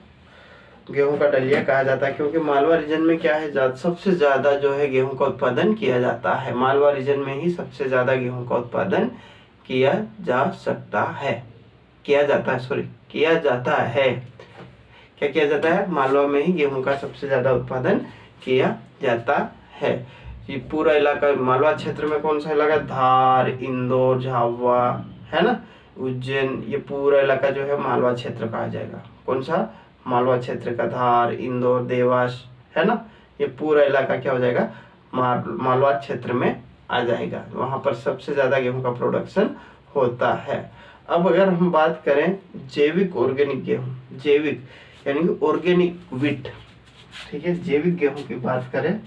गेहूं का डलिया कहा जाता है, क्योंकि मालवा रीजन में क्या है, सबसे ज्यादा जो है गेहूं का उत्पादन किया जाता है। मालवा रीजन में ही सबसे ज्यादा गेहूं का उत्पादन किया जा सकता है, किया जाता है, सॉरी, किया जाता है। क्या किया जाता है? मालवा में ही गेहूं का सबसे ज्यादा उत्पादन किया जाता है। ये पूरा इलाका मालवा क्षेत्र में कौन सा इलाका? धार, इंदौर, झाबुआ, है ना, उज्जैन, ये पूरा इलाका जो है मालवा क्षेत्र कहा जाएगा। कौन सा? मालवा क्षेत्र का। धार, इंदौर, देवास, है ना, ये पूरा इलाका क्या हो जाएगा? मालवा क्षेत्र में आ जाएगा। वहां पर सबसे ज्यादा गेहूं का प्रोडक्शन होता है। अब अगर हम बात करें जैविक ऑर्गेनिक गेहूं, जैविक यानी कि ऑर्गेनिक व्हीट, ठीक है, जैविक गेहूं की बात करें,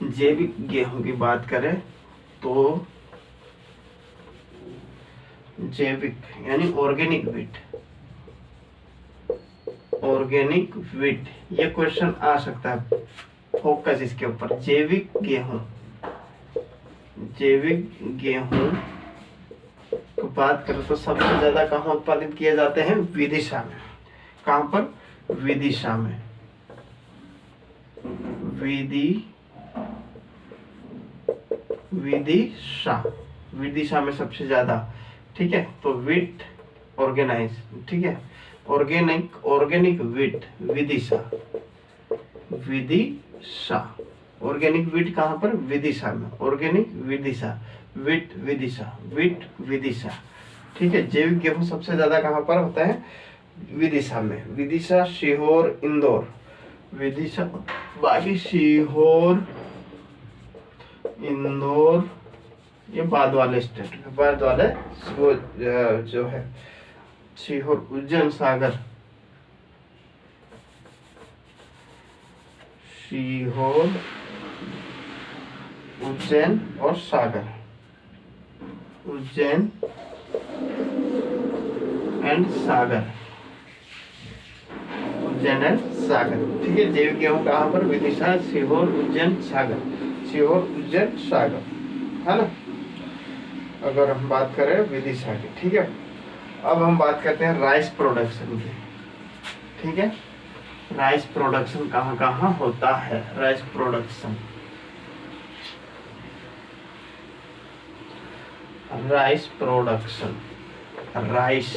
जैविक गेहूं की बात करें तो जैविक यानी ऑर्गेनिक व्हीट, ऑर्गेनिक व्हीट, ये क्वेश्चन आ सकता है, फोकस इसके ऊपर। जैविक गेहूं, जैविक गेहूं की बात करें तो सबसे ज्यादा कहाँ उत्पादित किए जाते हैं? विदिशा में। कहां पर? विदिशा में। विदिशा, विदिशा में सबसे ज्यादा, ठीक है। तो व्हीट ऑर्गेनाइज, ठीक है, organic wheat Vidisha, Vidisha, organic wheat कहां पर? विदिशा में। Organic Vidisha, wheat Vidisha, wheat Vidisha, ठीक है। जैविक गेहूं सबसे ज्यादा कहां पर होता है? विदिशा में। विदिशा, सीहोर, इंदौर, विदिशा, बाकी सीहोर, इंदौर, ये बाद वाले स्टेट, बाद वाले वो जो है सीहोर, उज्जैन, सागर, सीहोर, उज्जैन और सागर, उज्जैन एंड सागर, उज्जैन एंड सागर, ठीक है। जैविक गेहूं कहाँ पर? विदिशा, सीहोर, उज्जैन, सागर, सीहोर, उज्जैन, सागर, है ना, अगर हम बात करें विदिशा की, ठीक है। अब हम बात करते हैं राइस प्रोडक्शन की, ठीक है। राइस प्रोडक्शन कहाँ कहाँ होता है? Rice production, rice production, rice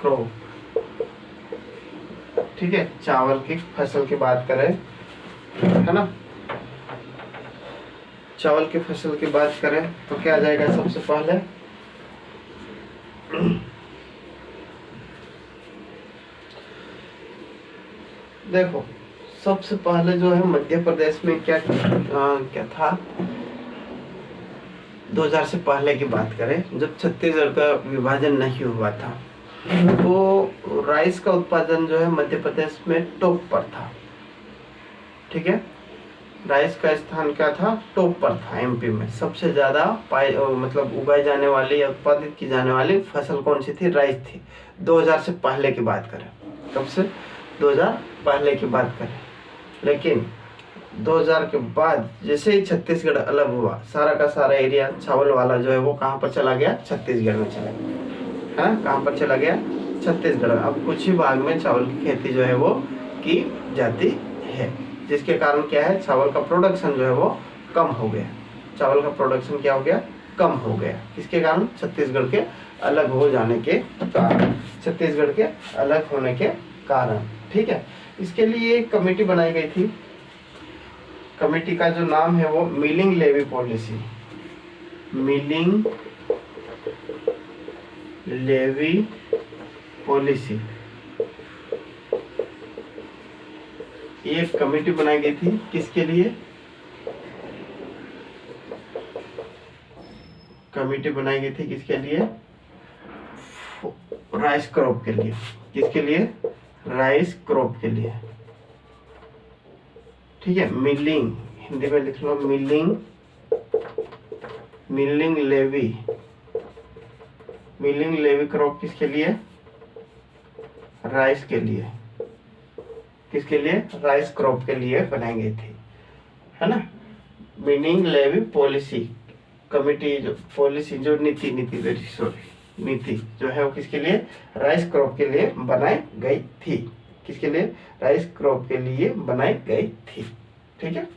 crop, ठीक है, चावल की फसल की बात करें, है ना, चावल की फसल की बात करें तो क्या आ जाएगा? सबसे पहले देखो, सबसे पहले जो है मध्य प्रदेश में क्या क्या था? 2000 से पहले की बात करें, जब छत्तीसगढ़ का विभाजन नहीं हुआ था, तो राइस का उत्पादन जो है मध्य प्रदेश में टॉप पर था, ठीक है। राइस का स्थान क्या था? टॉप पर था। एमपी में सबसे ज्यादा मतलब उगाई जाने वाली या उत्पादित की जाने वाली फसल कौन सी थी? राइस थी। 2000 से पहले की बात करें, कब से? 2000 पहले की बात करें। लेकिन 2000 के बाद जैसे ही छत्तीसगढ़ अलग हुआ, सारा का सारा एरिया चावल वाला जो है वो कहाँ पर चला गया? छत्तीसगढ़ में चला गया, है ना, कहाँ पर चला गया? छत्तीसगढ़। अब कुछ ही भाग में चावल की खेती जो है वो की जाती है, जिसके कारण क्या है? चावल का प्रोडक्शन जो है वो कम हो गया। चावल का प्रोडक्शन क्या हो गया? कम हो गया। किसके कारण? छत्तीसगढ़ के अलग हो जाने के कारण, छत्तीसगढ़ के अलग होने के कारण, ठीक है। इसके लिए एक कमेटी बनाई गई थी। कमेटी का जो नाम है वो milling levy policy, milling levy policy, ये कमेटी बनाई गई थी। किसके लिए? कमेटी बनाई गई थी किसके लिए? राइस क्रॉप के लिए। किसके लिए? राइस क्रॉप के लिए, ठीक है। मिलिंग, हिंदी में लिख लो, milling, milling levy, milling levy crop किसके लिए? राइस के लिए। किसके लिए? राइस क्रॉप के लिए बनाई गई थी, है ना। मिलिंग लेवी पॉलिसी कमेटी, जो पॉलिसी, जो नीति वेरी सॉरी, नीति जो है वो किसके लिए, राइस क्रॉप के लिए बनाई गई थी। किसके लिए, राइस क्रॉप के लिए बनाई गई थी। ठीक है,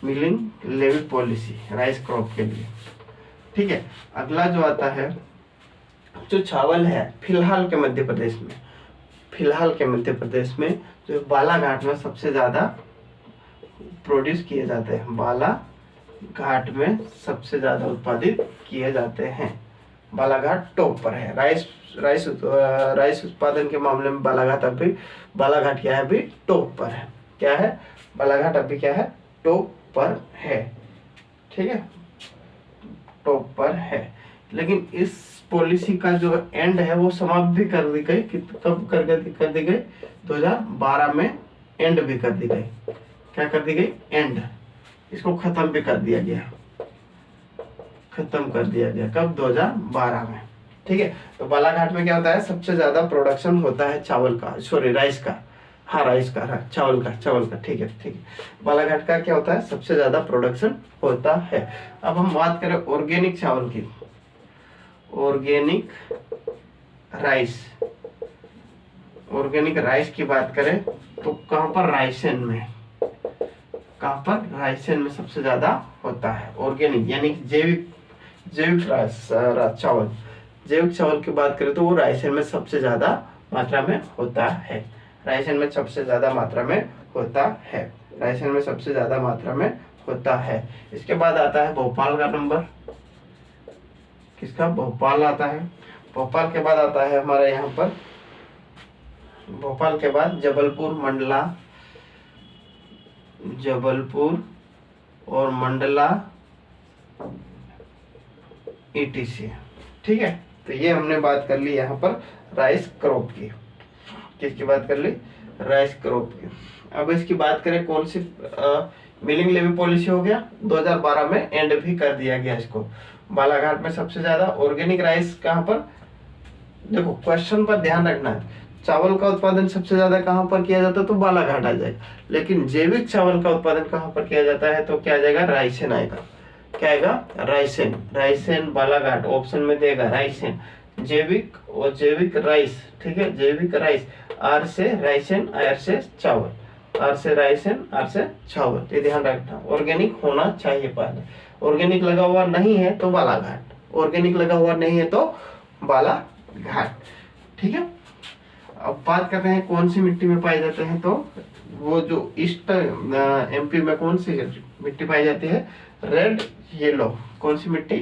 milling levy policy rice crop के लिए। ठीक है, अगला जो आता है, जो चावल है फिलहाल के मध्य प्रदेश में, फिलहाल के मध्य प्रदेश में जो बालाघाट में सबसे ज्यादा प्रोड्यूस किए जाते हैं, बालाघाट में सबसे ज्यादा उत्पादित किए जाते हैं। बालाघाट टॉप पर है। राइस उत्पादन के मामले में बालाघाट क्या है, अभी टॉप पर है। क्या है, बालाघाट अभी क्या है, टॉप पर है। ठीक है, टॉप पर है। लेकिन इस पॉलिसी का जो एंड है वो समाप्त भी कर दी गई। कब कर दी गई, 2012 में एंड भी कर दी गई। क्या कर दी गई, एंड, इसको खत्म भी कर दिया गया, खत्म कर दिया गया। कब, 2012 में। ठीक है, तो बालाघाट में क्या होता है, सबसे ज्यादा प्रोडक्शन होता है चावल का, सॉरी राइस का, हाँ राइस का, हाँ चावल का। ठीक है, बालाघाट का क्या होता है, सबसे ज्यादा प्रोडक्शन होता है। अब हम बात करें ऑर्गेनिक चावल की, ऑर्गेनिक राइस की बात करें तो कहां पर, रायसेन में। कहां पर, रायसेन में सबसे ज्यादा होता है ऑर्गेनिक, यानी जैविक चावल। जैविक चावल की बात करें तो वो रायसेन में सबसे ज्यादा मात्रा में होता है। रायसेन में सबसे ज्यादा मात्रा में होता है। रायसेन में सबसे ज्यादा मात्रा में होता है। इसके बाद आता है भोपाल का नंबर। किसका, भोपाल आता है। भोपाल के बाद आता है हमारे यहाँ पर, भोपाल के बाद जबलपुर, मंडला, जबलपुर और मंडला ETC। ठीक है, तो ये हमने बात कर ली यहाँ पर राइस क्रॉप की। किसकी बात कर ली, राइस क्रॉप की। अब इसकी बात करें कौन सी, मिलिंग लेवी पॉलिसी हो गया, 2012 में एंड भी कर दिया गया इसको। बालाघाट में सबसे ज्यादा ऑर्गेनिक राइस कहाँ पर, देखो क्वेश्चन पर ध्यान रखना है, चावल का उत्पादन सबसे ज्यादा कहाँ पर किया जाता है तो बालाघाट आ जाएगा। लेकिन जैविक चावल का उत्पादन कहाँ पर किया जाता है तो क्या आ जाएगा, रायसेन आएगा। क्या आएगा, रायसेन बालाघाट ऑप्शन में देगा रायसेन। जैविक और जैविक राइस, ठीक है, जैविक राइस, आर से रायसेन, आर से चावल, आर से रायसेन, आर से चावल, ये ध्यान रखना। ऑर्गेनिक होना चाहिए पहले, ऑर्गेनिक लगा हुआ नहीं है तो बालाघाट, ऑर्गेनिक लगा हुआ नहीं है तो बालाघाट। ठीक है, अब बात करते हैं कौन सी मिट्टी में पाए जाते हैं, तो वो जो ईस्ट MP में कौन सी मिट्टी पाई जाती है, रेड येलो। कौन सी मिट्टी,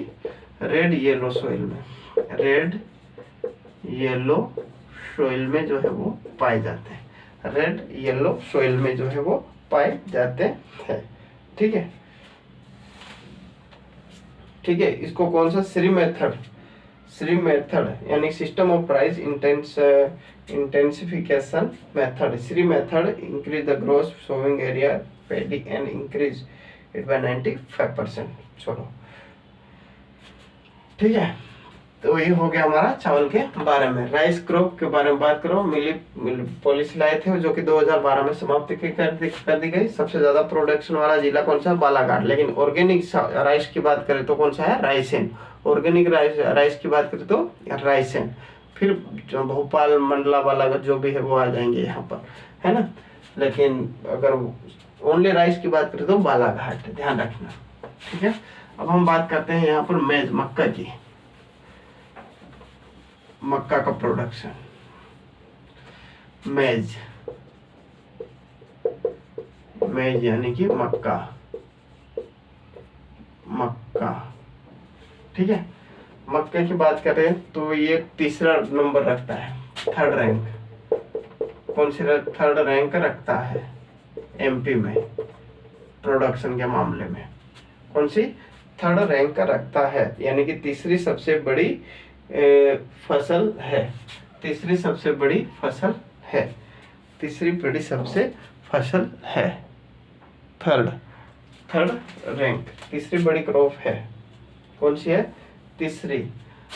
रेड येलो सॉइल में, रेड येलो सॉइल में जो है वो पाए जाते हैं, रेड येलो सॉइल में जो है वो पाए जाते हैं। ठीक है, ठीक है, इसको कौन सा, श्री मेथड यानी system of price intensification method. SRI method increase the gross sowing area paddy and increase it by 95%। छोड़ो, ठीक है, तो ये हो गया हमारा चावल के बारे में। राइस क्रॉप के बारे में बात करो, मिली पॉलिसी लाए थे जो कि 2012 में समाप्त कर दी गई। सबसे ज्यादा प्रोडक्शन वाला जिला कौन सा, बालाघाट। लेकिन ऑर्गेनिक राइस की बात करें तो कौन सा है, रायसेन। ऑर्गेनिक राइस की बात करें तो रायसेन। फिर जो भोपाल, मंडला, बालाघाट जो भी है वो आ जाएंगे यहाँ पर, है ना। लेकिन अगर ओनली राइस की बात करें तो बालाघाट, ध्यान रखना। ठीक है, अब हम बात करते हैं यहाँ पर मेज, मक्का की, मक्का का प्रोडक्शन। मेज यानी कि मक्का, ठीक है। मक्के की बात करें तो ये तीसरा नंबर रखता है, थर्ड रैंक। कौन सी थर्ड रैंक रखता है MP में प्रोडक्शन के मामले में, कौन सी, थर्ड रैंक का रखता है, यानी कि तीसरी सबसे बड़ी फसल है, तीसरी सबसे बड़ी फसल है, तीसरी बड़ी सबसे फसल है। थर्ड रैंक, तीसरी बड़ी क्रॉप है, कौन सी है, तीसरी।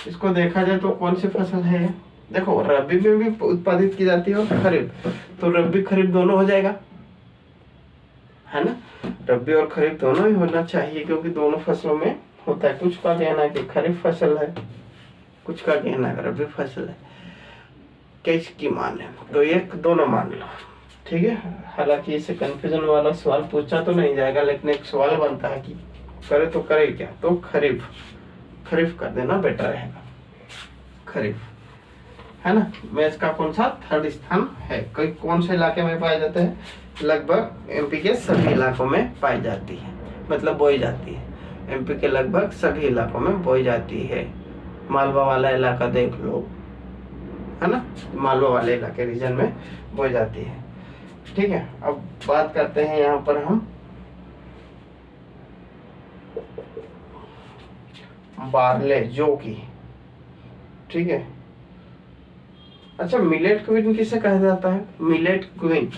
इसको देखा जाए तो कौन सी फसल है, देखो रबी में भी उत्पादित की जाती है और खरीफ, तो रबी खरीफ दोनों हो जाएगा, है ना। रबी और खरीफ दोनों ही होना चाहिए क्योंकि दोनों फसलों में होता है। कुछ का कहना है कि खरीफ फसल है, कुछ का कहना अगर अभी फसल है, किसकी मान है, तो एक दोनों मान लो, ठीक है। हालांकि इससे कंफ्यूजन वाला सवाल पूछा तो नहीं जाएगा, लेकिन एक सवाल बनता है कि करे तो करे क्या, तो खरीफ, खरीफ कर देना बेटर रहेगा, खरीफ, है ना। मैच का कौन सा थर्ड स्थान है, कौन से इलाके में पाए जाते हैं, लगभग एमपी के सभी इलाकों में पाई जाती है, मतलब बोई जाती है, एमपी के लगभग सभी इलाकों में बोई जाती है। मालवा वाला इलाका देख लो, है ना, मालवा वाले इलाके रीजन में बोई जाती है, ठीक है। अब बात करते हैं यहाँ पर हम बार्ले, जौ की, ठीक है। अच्छा, मिलेट क्वीन किसे कहा जाता है, मिलेट क्वीन,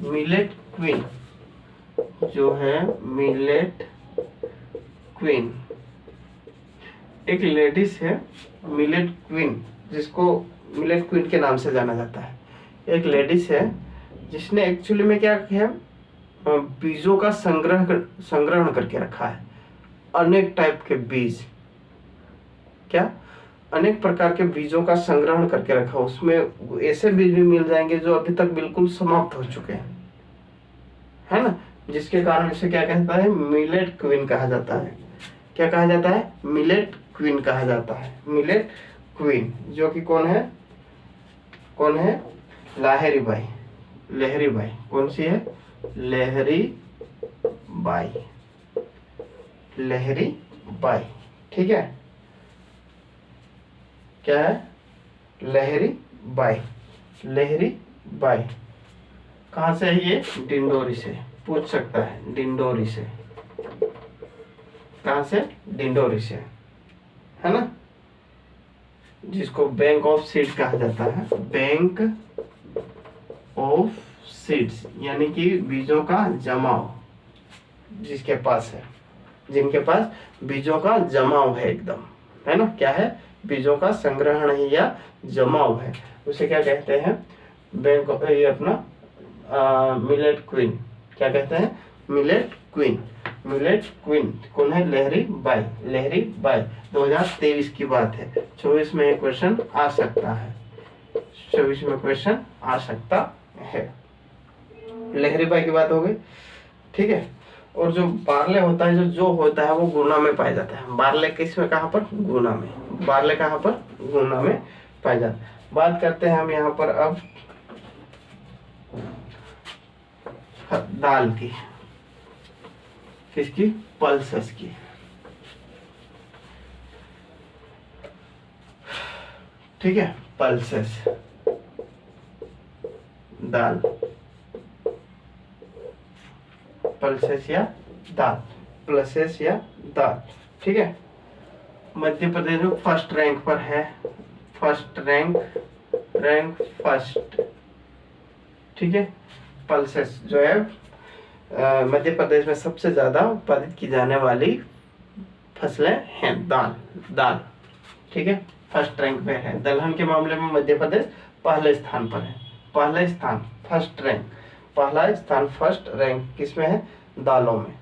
मिलेट क्वीन जो है, मिलेट क्वीन एक लेडीज है, मिलेट क्वीन, जिसको मिलेट क्वीन के नाम से जाना जाता है। एक लेडीज है जिसने एक्चुअली में क्या किया, बीजों का संग्रहण करके रखा है, अनेक टाइप के बीज, क्या, अनेक प्रकार के बीजों का संग्रहण करके रखा। उसमें ऐसे बीज भी मिल जाएंगे जो अभी तक बिल्कुल समाप्त हो चुके हैं, है ना, जिसके कारण इसे क्या कहता है, मिलेट क्वीन कहा जाता है। क्या कहा जाता है, मिलेट क्वीन कहा जाता है, मिलेट क्वीन, जो कि कौन है, कौन है, लाहिरी बाई, लहरी बाई, कौन सी है, लहरी बाई, लहरी बाई, ठीक है, क्या है, लहरी बाई, लहरी बाई। कहाँ से है ये, डिंडोरी से, पूछ सकता है, डिंडोरी से, कहाँ से, डिंडोरी से, है ना, जिसको बैंक ऑफ सीड कहा जाता है, बैंक ऑफ सीड्स, यानी कि बीजों का जमाव, जिसके पास है, जिनके पास बीजों का जमाव है एकदम, है ना, क्या है, बीजों का संग्रहण है या जमाव है, उसे क्या कहते हैं, बैंक ऑफ, ये अपना मिलेट क्वीन, क्या कहते हैं, मिलेट क्वीन, मिलेट क्वीन कौन है, लहरी बाई, लहरी बाई। 2023 की बात है, 24 में एक क्वेश्चन आ सकता है, 24 में क्वेश्चन आ सकता है। लहरी बाई की बात हो गई, ठीक है। और जो बार्ले होता है, जो होता है, वो गुना में पाया जाता है। बार्ले किस में, कहाँ पर, गुना में, बार्ले कहाँ पर, गुना में पाया जाता है। बात करते हैं हम यहाँ पर अब दाल की, किसकी, पल्सेस की, ठीक है, पल्सेस, दाल, पल्सेस या दाल, पल्सेस या दाल, ठीक है। मध्य प्रदेश में फर्स्ट रैंक पर है, फर्स्ट रैंक फर्स्ट, ठीक है। पल्सेस जो है मध्य प्रदेश में सबसे ज्यादा उत्पादित की जाने वाली फसलें हैं, दाल, ठीक है, फर्स्ट रैंक पे है। दलहन के मामले में मध्य प्रदेश पहले स्थान पर है, पहले स्थान, फर्स्ट रैंक, पहला स्थान, फर्स्ट रैंक किसमें है, दालों में,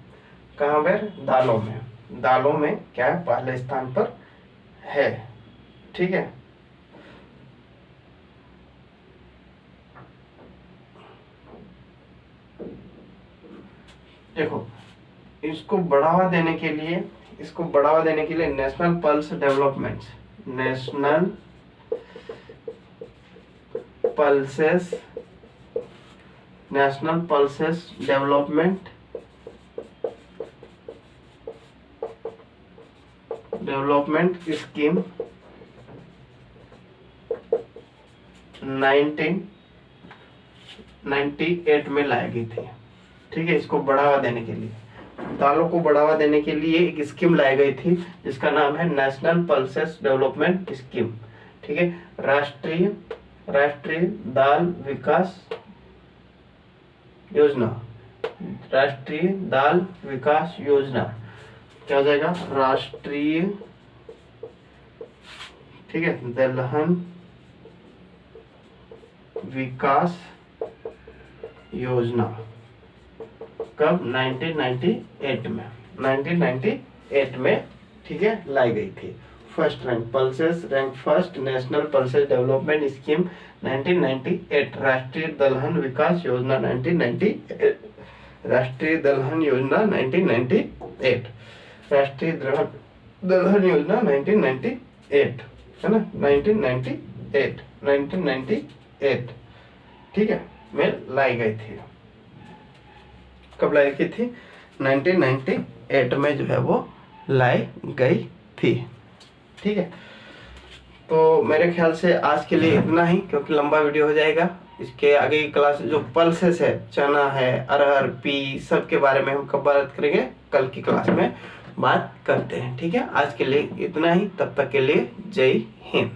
कहाँ पर, दालों में, दालों में क्या है, पहले स्थान पर है, ठीक है। देखो, इसको बढ़ावा देने के लिए, national pulse development, national pulses, national pulses development scheme 1998 में लाई गई थी, ठीक है। इसको बढ़ावा देने के लिए, दालों को बढ़ावा देने के लिए एक स्कीम लाई गई थी, जिसका नाम है नेशनल पल्सेस डेवलपमेंट स्कीम, ठीक है। राष्ट्रीय दाल विकास योजना, राष्ट्रीय दाल विकास योजना, क्या हो जाएगा, राष्ट्रीय, ठीक है, दलहन विकास योजना, कब, 1998 में, 1998 में, ठीक है, लाई गई थी। First rank, pulses rank first national pulses development scheme 1998, राष्ट्रीय दलहन विकास योजना 1998, राष्ट्रीय दलहन योजना 1998, राष्ट्रीय दलहन योजना 1998 है ना, 1998 ठीक है, में लाई गई थी। कब लाई गई थी? 1998 में जो है वो लाई गई थी। ठीक है, तो मेरे ख्याल से आज के लिए इतना ही, क्योंकि लंबा वीडियो हो जाएगा। इसके आगे की क्लास जो पल्सेस है, चना है, अरहर, पी, सब के बारे में हम कब बात करेंगे? कल की क्लास में बात करते हैं। ठीक है, आज के लिए इतना ही, तब तक के लिए जय हिंद।